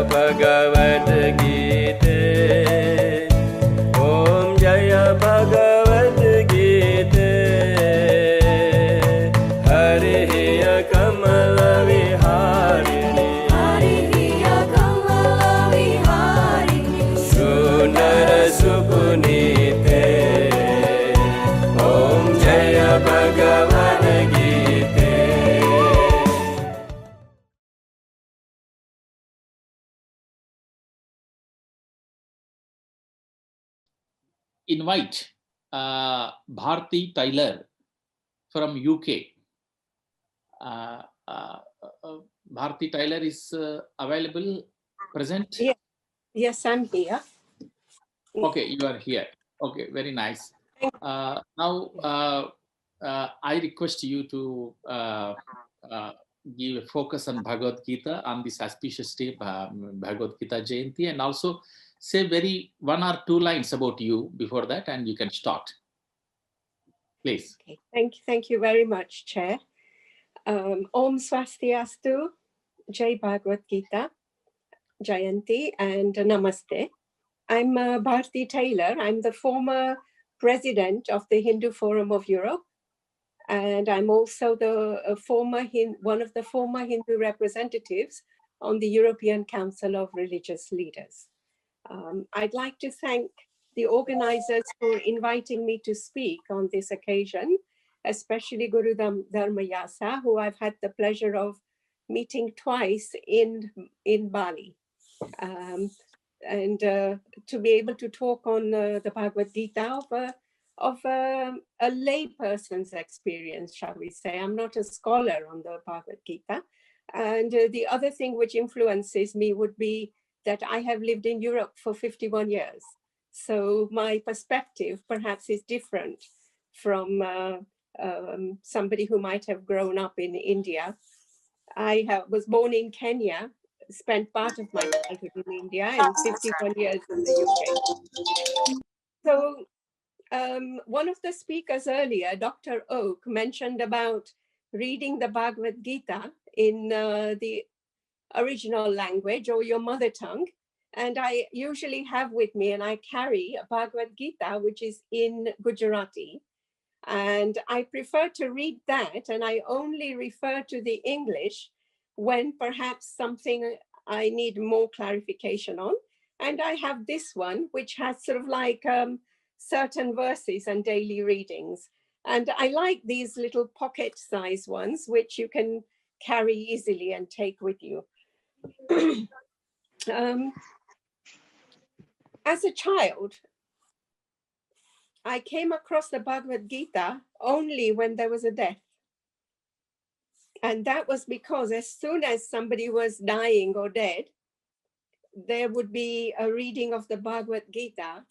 Bhagavad Gītā. Om Jaya Bhagavad Gītā. Hariya Kamala Viharini. Hariya Kamala Viharini. Sundara Supunite. Om Jaya Bhagavad Gītā. Invite Bharti Taylor from UK. Bharti Taylor is available, present? Yeah. Yes, I'm here. Okay, you are here. Okay, very nice. Now, I request you to give a focus on Bhagavad Gita on this auspicious day, Bhagavad Gita Jayanti, and also say one or two lines about you before that, and you can start. Please. Okay. Thank you very much, Chair. Om Swastiastu, Jai Bhagavad Gita, Jayanti, and Namaste. I'm Bharti Taylor. I'm the former president of the Hindu Forum of Europe, and I'm also one of the former Hindu representatives on the European Council of Religious Leaders. I'd like to thank the organizers for inviting me to speak on this occasion, especially Guru Dharmayasa, who I've had the pleasure of meeting twice in Bali. And to be able to talk on the Bhagavad Gita of a lay person's experience, shall we say. I'm not a scholar on the Bhagavad Gita. And the other thing which influences me would be that I have lived in Europe for 51 years. So my perspective perhaps is different from somebody who might have grown up in India. I was born in Kenya, spent part of my childhood in India and 51 years in the UK. So one of the speakers earlier, Dr. Oak, mentioned about reading the Bhagavad Gita in the original language or your mother tongue. And I usually have with me, and I carry a Bhagavad Gita, which is in Gujarati. And I prefer to read that, and I only refer to the English when perhaps something I need more clarification on. And I have this one, which has sort of like certain verses and daily readings. And I like these little pocket-sized ones, which you can carry easily and take with you. As a child, I came across the Bhagavad Gita only when there was a death. And that was because as soon as somebody was dying or dead, there would be a reading of the Bhagavad Gita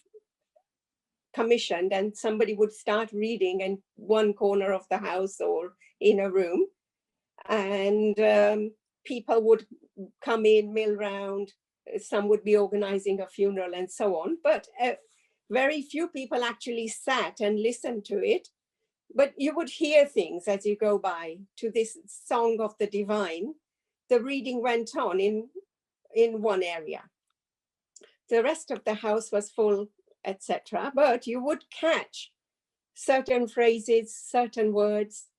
commissioned, and somebody would start reading in one corner of the house or in a room. And people would come in, mill round, some would be organizing a funeral and so on. But very few people actually sat and listened to it. But you would hear things as you go by to this song of the divine. The reading went on in one area. The rest of the house was full, etc. But you would catch certain phrases, certain words,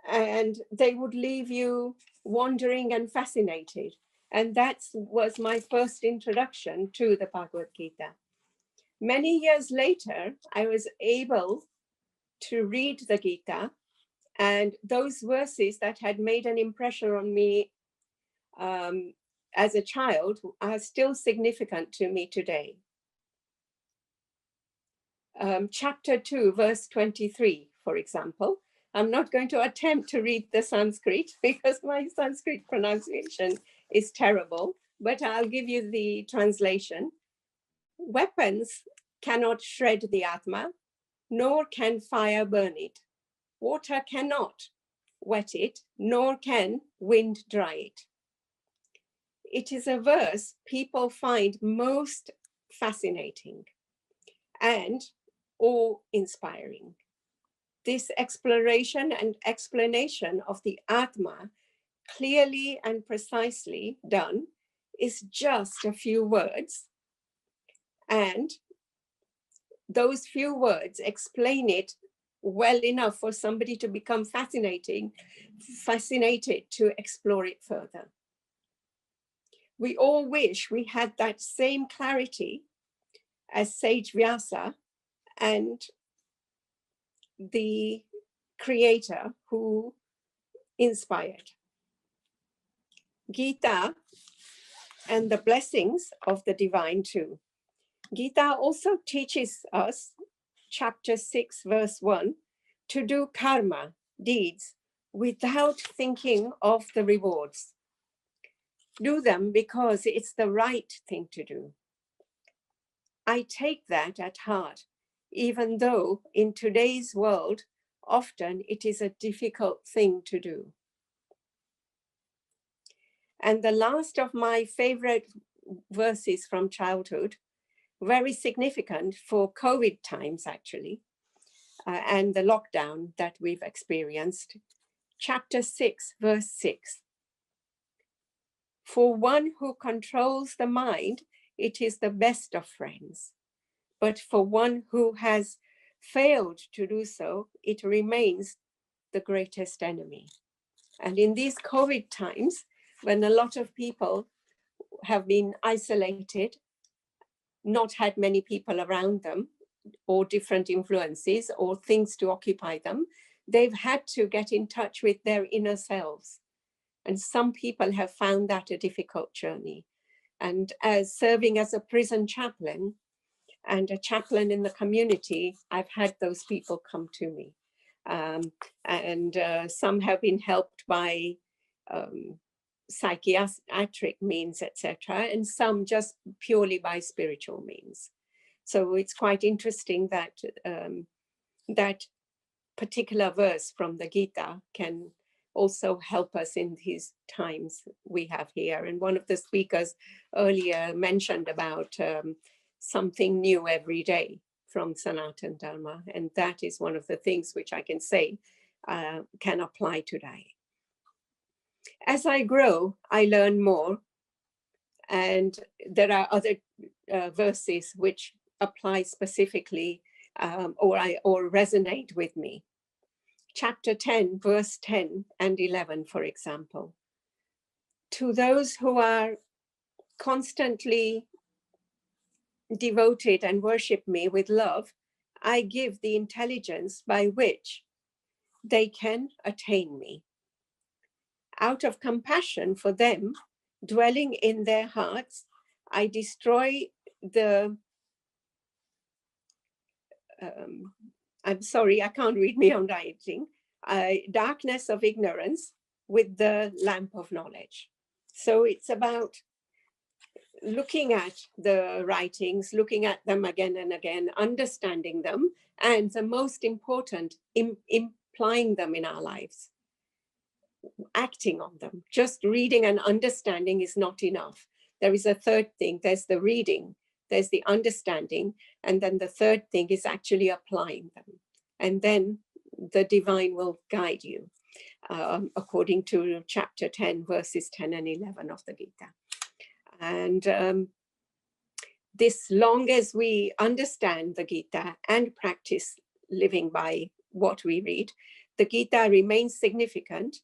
and they would leave you wondering and fascinated. And that was my first introduction to the Bhagavad Gita. Many years later, I was able to read the Gita, and those verses that had made an impression on me as a child are still significant to me today. Chapter 2, verse 23, for example. I'm not going to attempt to read the Sanskrit because my Sanskrit pronunciation is terrible, but I'll give you the translation. Weapons cannot shred the Atma, nor can fire burn it. Water cannot wet it, nor can wind dry it. It is a verse people find most fascinating and awe-inspiring. This exploration and explanation of the Atma, clearly and precisely done, is just a few words, and those few words explain it well enough for somebody to become fascinated to explore it further. We all wish we had that same clarity as Sage Vyasa and the creator who inspired. Gītā and the blessings of the divine too. Gītā also teaches us, chapter 6, verse 1, to do karma, deeds, without thinking of the rewards. Do them because it's the right thing to do. I take that at heart, even though in today's world, often it is a difficult thing to do. And the last of my favorite verses from childhood, very significant for COVID times actually, and the lockdown that we've experienced. Chapter 6, verse 6. For one who controls the mind, it is the best of friends. But for one who has failed to do so, it remains the greatest enemy. And in these COVID times, when a lot of people have been isolated, not had many people around them, or different influences or things to occupy them, they've had to get in touch with their inner selves. And some people have found that a difficult journey. And as serving as a prison chaplain and a chaplain in the community, I've had those people come to me. Some have been helped by psychiatric means, etc., and some just purely by spiritual means. So it's quite interesting that that particular verse from the Gītā can also help us in these times we have here. And one of the speakers earlier mentioned about something new every day from Sanatana Dharma. And that is one of the things which I can say can apply today. As I grow, I learn more. And there are other verses which apply specifically or resonate with me. Chapter 10, verse 10 and 11, for example. To those who are constantly devoted and worship me with love, I give the intelligence by which they can attain me. Out of compassion for them, dwelling in their hearts, I destroy the I'm sorry, I can't read my own writing, darkness of ignorance with the lamp of knowledge. So it's about looking at the writings, looking at them again and again, understanding them, and the most important, implying them in our lives, acting on them. Just reading and understanding is not enough. There is a third thing. There's the reading, there's the understanding, and then the third thing is actually applying them. And then the divine will guide you, according to chapter 10, verses 10 and 11 of the Gītā. And this long as we understand the Gītā and practice living by what we read, the Gītā remains significant.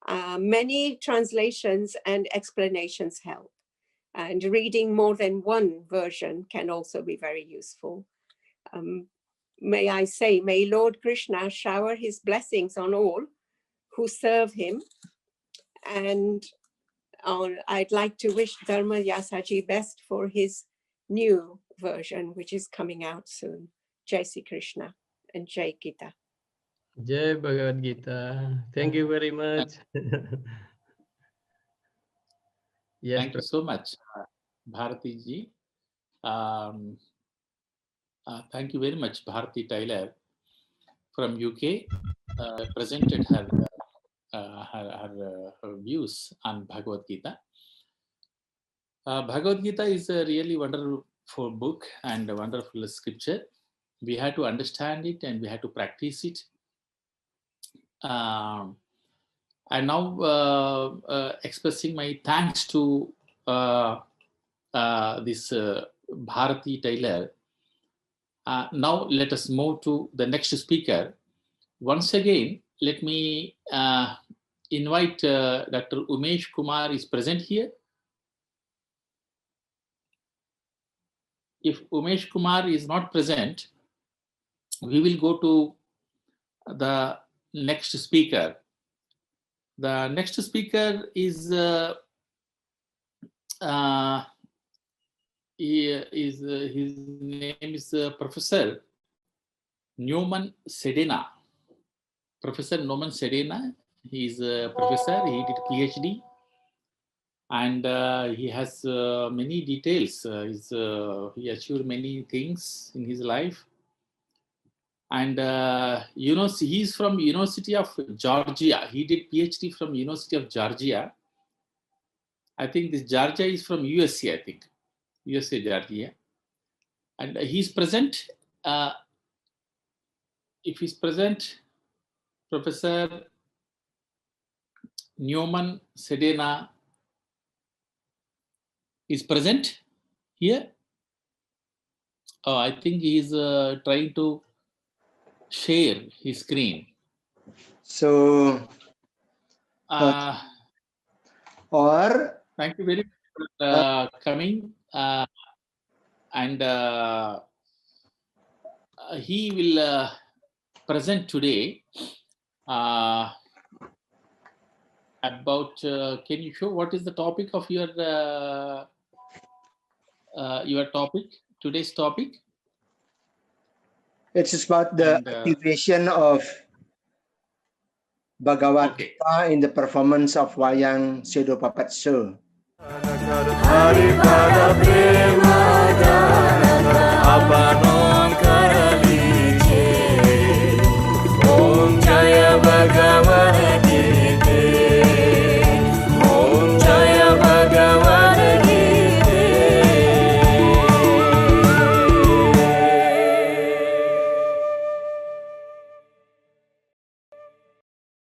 Many translations and explanations help. And reading more than one version can also be very useful. May I say, may Lord Krishna shower his blessings on all who serve him. And I'd like to wish Dharma Vyasaji best for his new version, which is coming out soon. Jai Sri Krishna and Jai Gītā. Jai Bhagavad Gītā. Thank you very much. Yes, Thank you so much, Bharti ji. Thank you very much, Bharti Taylor from UK. Presented her views on Bhagavad Gītā. Bhagavad Gītā is a really wonderful book and a wonderful scripture. We have to understand it and we have to practice it. I'm now expressing my thanks to this Bharti Taylor. Now let us move to the next speaker. Once again, let me invite Dr. Umesh Kumar is present here. If Umesh Kumar is not present, we will go to the next speaker. The next speaker is his name is Professor Newman Sedena. Professor Newman Sedena. He is a professor. He did PhD, and he has many details. He achieved many things in his life. And he's from University of Georgia. He did PhD from University of Georgia. I think this Georgia is from USA. I think USA, Georgia. And he's present. If he's present, Professor Newman Sedena is present here. I think he is trying to share his screen. So, or thank you very much for coming. And he will present today about. Can you show what is the topic of your topic? Today's topic. It's about the activation of Bhagavad Gītā in the performance of Wayang Shadow Puppet Show.